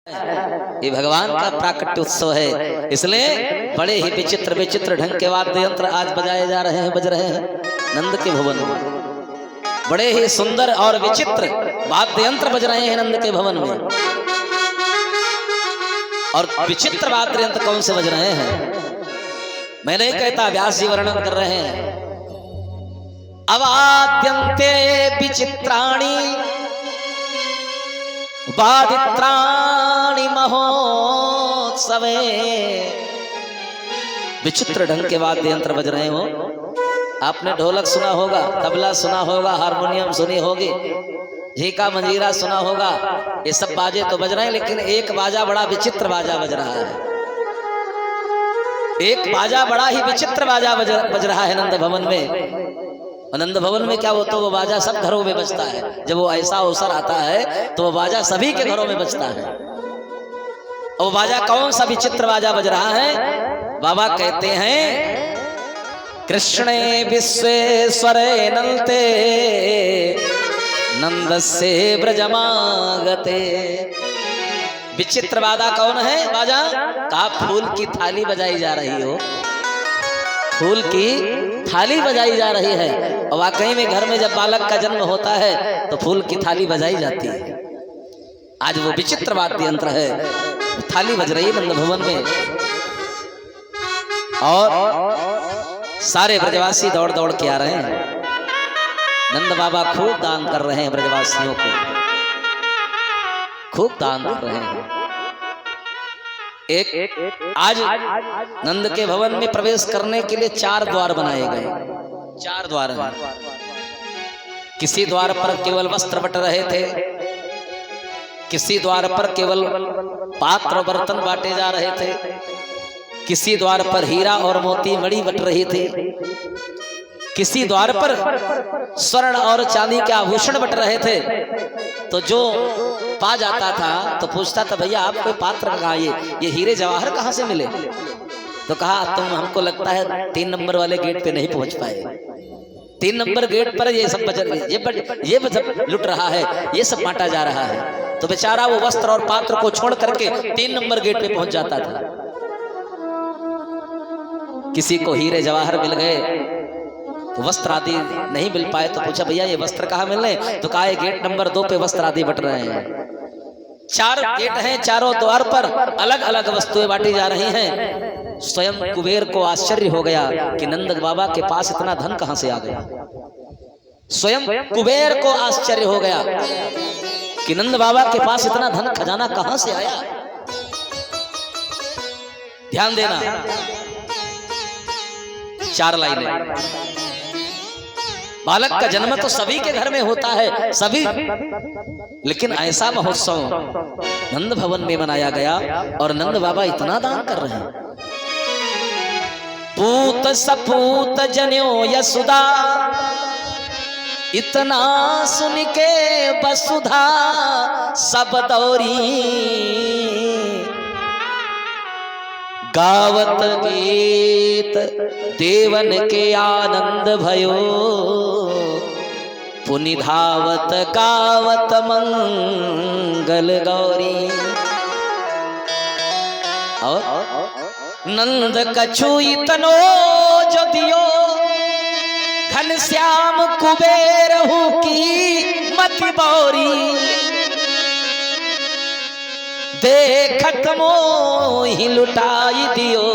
ये भगवान का प्राकट्य उत्सव है, इसलिए बड़े ही विचित्र विचित्र ढंग के वाद्य यंत्र आज बजाए जा रहे हैं, बज रहे हैं नंद के भवन में। बड़े ही सुंदर और विचित्र वाद्य यंत्र बज रहे हैं नंद के भवन में। और विचित्र वाद्य यंत्र कौन से बज रहे हैं मैं नहीं कहता, व्यास जी वर्णन कर रहे हैं। अवाद्यन्ते विचित्राणि वादित्राणि महोत्सवे। विचित्र ढंग के वाद्य यंत्र बज रहे हो। आपने ढोलक सुना होगा, तबला सुना होगा, हारमोनियम सुनी होगी, झीका मंजीरा सुना होगा, ये सब बाजे तो बज रहे हैं, लेकिन एक बाजा बड़ा विचित्र बाजा बज रहा है। एक बाजा बड़ा ही विचित्र बाजा बज रहा है नंद भवन में। नंद भवन में क्या होता है, वो बाजा सब घरों में बजता है। जब वो ऐसा अवसर आता है तो वो बाजा सभी के घरों में बजता है। और वो बाजा कौन सा विचित्र बाजा बज रहा है? बाबा कहते हैं कृष्णे विश्वेश्वरे नंते नंदस्य ब्रजमागते। विचित्र बाजा कौन है? बाजा का फूल की थाली बजाई जा रही हो, फूल की थाली बजाई जा रही है। और वाकई में घर में जब बालक का जन्म होता है तो फूल की थाली बजाई जाती है। आज वो विचित्र वाद्य यंत्र है, थाली बज रही है नंद भवन में। और सारे ब्रजवासी दौड़ दौड़ के आ रहे हैं। नंद बाबा खूब दान कर रहे हैं ब्रजवासियों को, खूब दान कर रहे हैं। एक आज नंद के भवन में प्रवेश करने के लिए 4 द्वार बनाए गए। 4 द्वार हैं। किसी द्वार पर केवल वस्त्र बट रहे थे, किसी द्वार पर केवल पात्र बर्तन बांटे जा रहे थे, किसी द्वार पर हीरा और मोती मणि बट रही थी, किसी द्वार पर स्वर्ण और चांदी के आभूषण बट रहे थे। तो जो पा जाता था तो पूछता था भैया आप कोई पात्र कहाँ, ये हीरे जवाहर कहाँ से मिले? तो कहा तुम हमको लगता है 3 नंबर वाले गेट पे नहीं पहुंच पाए। 3 नंबर गेट पर ये सब लुट रहा है, ये सब बांटा जा रहा है। तो बेचारा वो वस्त्र और पात्र को छोड़ करके 3 नंबर गेट पे पहुंच जाता था। किसी को हीरे जवाहर मिल गए तो वस्त्र आदि नहीं मिल पाए, तो पूछा भैया ये वस्त्र कहाँ मिल रहे? तो कहा गेट नंबर 2 पे वस्त्र आदि बट रहे हैं। 4 गेट हैं, चारों द्वार पर अलग अलग वस्तुएं बांटी जा रही हैं। स्वयं कुबेर को आश्चर्य हो गया कि नंद बाबा के पास इतना धन कहां से आ गया। स्वयं कुबेर को आश्चर्य हो गया कि नंद बाबा के पास इतना धन खजाना कहां से आया। ध्यान देना, 4 लाइनें। बालक का जन्म तो सभी के घर में होता है, सभी, लेकिन ऐसा महोत्सव नंद भवन में मनाया गया और नंद बाबा इतना दान कर रहे हैं। पूत सपूत जन्यो यशुदा, इतना सुन के वसुधा सब दौरी। गावत गीत देवन के आनंद भयो, पुनि धावत गावत मंगल गौरी। और नंद कछु इतनो जो दियो, घनश्याम कुबेर हूँ की मति बौरी। देखत मोहि लुटाई दियो,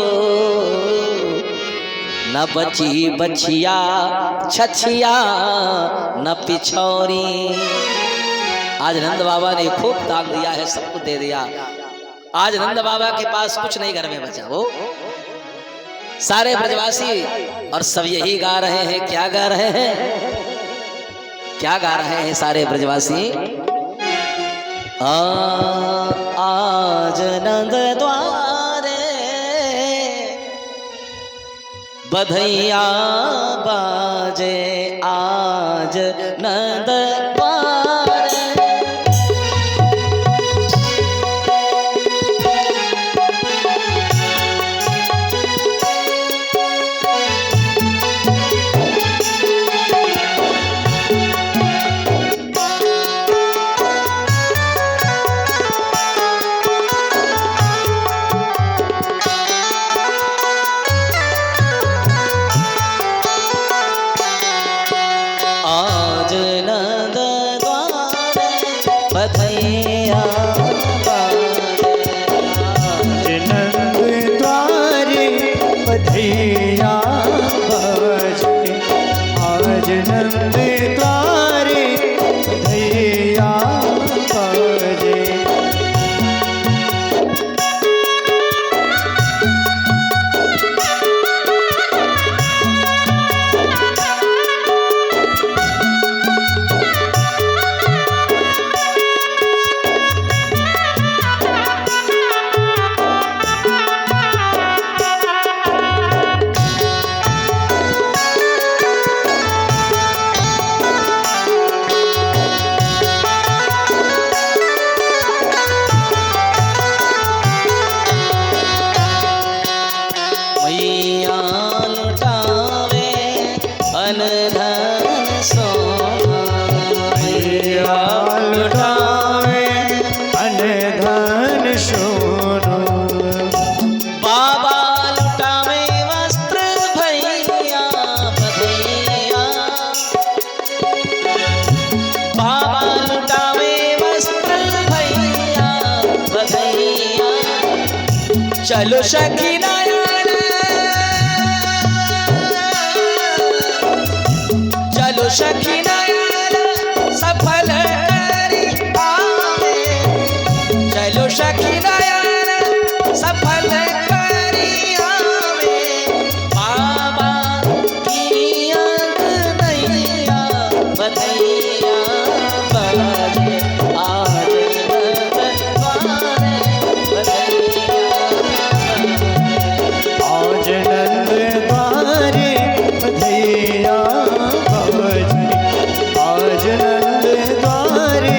न बची बछिया छछिया न पिछौरी। आज नंद बाबा ने खूब दान दिया है, सब कुछ दे दिया। आज नंद बाबा के पास कुछ नहीं घर में बचा। वो सारे ब्रजवासी और सब यही गा रहे हैं। क्या गा रहे हैं? क्या गा रहे हैं सारे ब्रजवासी? आज नंद द्वारे बधैया बाजे, आज नंद द्वारे। चलो सखी नयन, चलो सखी नयन सफल करी आवे, चलो सखी नयन सफल करी आवे, बाबा की अंगनैया बधैया बाजे आज नंद द्वारे बधैया बाजे, आज नंद द्वारे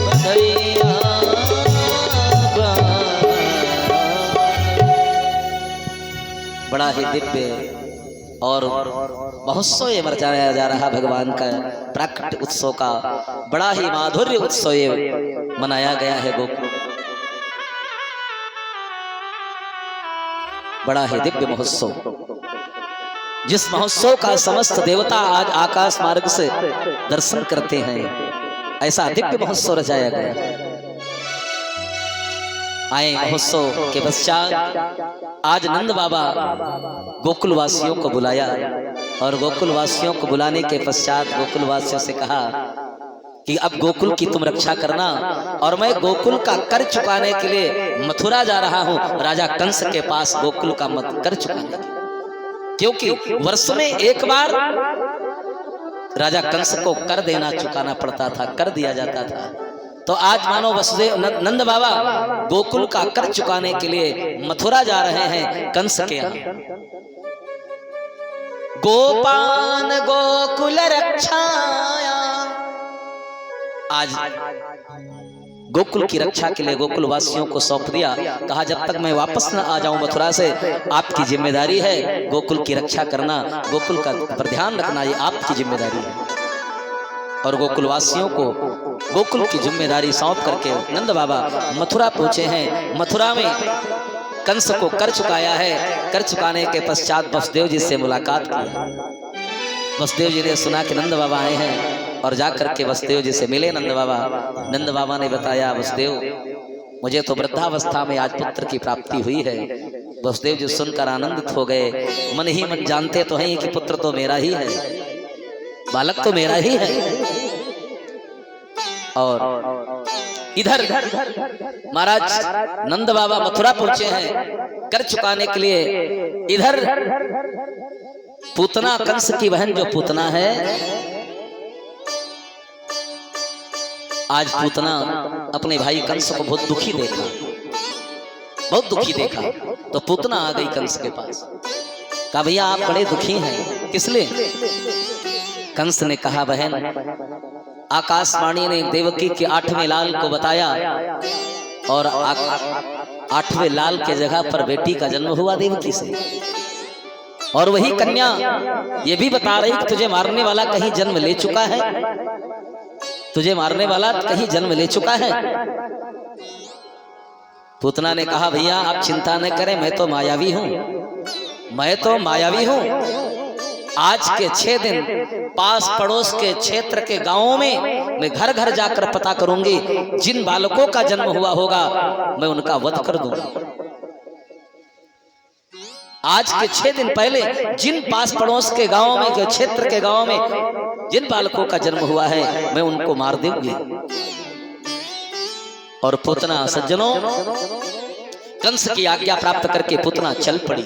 बधैया बड़ा ही दिव्य और महोत्सव ये मचाया जा रहा भगवान का प्राकट्य उत्सव का, बड़ा ही माधुर्य उत्सव ये मनाया गया है गोकुल, बड़ा ही दिव्य महोत्सव, जिस महोत्सव का समस्त देवता आज आकाश मार्ग से दर्शन करते हैं, ऐसा दिव्य महोत्सव रचाया गया। आए महोत्सव के पश्चात आज नंद बाबा गोकुल वासियों को बुलाया और गोकुल वासियों को बुलाने के पश्चात गोकुल वासियों से कहा कि अब गोकुल की तुम रक्षा करना और मैं गोकुल का कर चुकाने के लिए मथुरा जा रहा हूं, राजा कंस के पास गोकुल का मत कर चुकाने, क्योंकि वर्ष में एक बार राजा कंस को कर देना चुकाना पड़ता था, कर दिया जाता था। तो आज मानो वसुदेव नंद बाबा गोकुल का कर चुकाने के लिए मथुरा जा रहे हैं कंस के यहाँ। गोपान गोकुल रक्षाया, आज गोकुल की रक्षा के लिए गोकुल वासियों को सौंप दिया, कहा जब तक मैं वापस न आ जाऊं मथुरा से, आपकी जिम्मेदारी है गोकुल की रक्षा करना, गोकुल का पर ध्यान रखना, ये आपकी जिम्मेदारी है। और गोकुल वासियों को गोकुल की जिम्मेदारी सौंप करके नंद बाबा मथुरा पहुंचे हैं। मथुरा में कंस को कर चुकाया है, कर चुकाने के पश्चात वसुदेव जी से मुलाकात की। वसुदेव जी ने सुना कि नंद बाबा आए हैं और जाकर के वसुदेव जी से मिले नंद बाबा। नंद बाबा ने बताया, वसुदेव मुझे तो वृद्धावस्था में आज पुत्र की प्राप्ति हुई है। वसुदेव जी सुनकर आनंदित हो गए, मन ही मन जानते तो हैं कि पुत्र तो मेरा ही है, बालक तो मेरा ही है। और इधर महाराज नंद बाबा मथुरा पहुंचे हैं कर चुकाने के लिए। इधर पूतना, कंस की बहन जो पूतना है, आज पूतना अपने भाई कंस को बहुत दुखी देखा, बहुत दुखी देखा, तो पूतना आ गई कंस के पास, कहा भैया आप बड़े दुखी हैं, किस लिए? कंस ने कहा बहन, आकाशवाणी ने देवकी के 8वें लाल को बताया और 8वें लाल के जगह पर बेटी का जन्म हुआ देवकी से, और वही कन्या ये भी बता रही कि तुझे मारने वाला कहीं जन्म ले चुका है, तुझे मारने वाला कहीं जन्म ले चुका है। पूतना ने कहा भैया आप चिंता न करें, मैं तो मायावी हूं, मैं तो मायावी हूं। आज के 6 दिन पास पड़ोस के क्षेत्र के गांवों में मैं घर घर जाकर पता करूंगी, जिन बालकों का जन्म हुआ होगा मैं उनका वध कर दूंगा। आज के 6 दिन पहले जिन पास पड़ोस के गांवों में, के क्षेत्र के गांवों में जिन बालकों का जन्म हुआ है मैं उनको मार दूंगी। और पूतना, सज्जनों, कंस की आज्ञा प्राप्त करके पूतना चल पड़ी।